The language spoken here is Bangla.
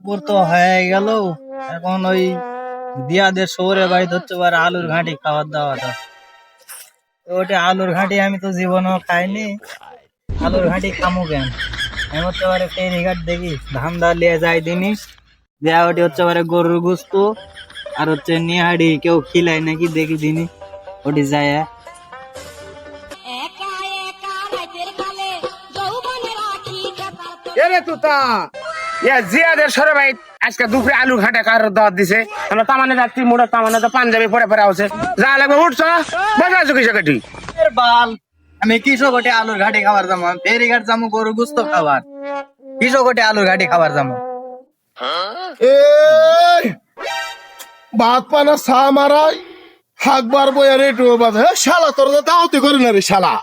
উপর তো হয়ে গেল। এখন ওই দিয়াদের শহরে বাড়িতে হচ্ছে এবার আলুর ঘাঁটি খাবার দাওয়াটা। তো ওটা আলুর ঘাঁটি আমি তো জীবনেও খাইনি। আলুর ঘাঁটি খামু কেন? আমি হচ্ছে এবারে ফেরিঘাট দেখি ধান দা লিয়ে যাই দিনই। দেয়া ওটি হচ্ছে এবারে গরুর গুস্ত আর হচ্ছে নিহাড়ি কেউ খিলায় নাকি দেখি দিনই ওটি যায়। এরে তুতা জিয়াদের সরে ভাই আজকে দুপুরে আলু ঘাটে কার দাওয়াত দিছে। আমরা তামানে যাচ্ছি মোড়া তামানে তো পাঞ্জাবি পরে পরে আছে যা লাগবে উঠছ বাজাছো কিসে কাটি এর বাল, আমি কৃষক ওটে আলুর ঘাটি খাবার যাবো, আমি ফেরিঘাট যাবো গরুর গুস্ত খাবার। কৃষক ওটে আলুর ঘাটি খাবার যাবো। এই ভাত পানা চা মারাই হাকবার বইয়া রেটু বাজে হে শালা তোর তো দাওয়াতি করে না রে শালা।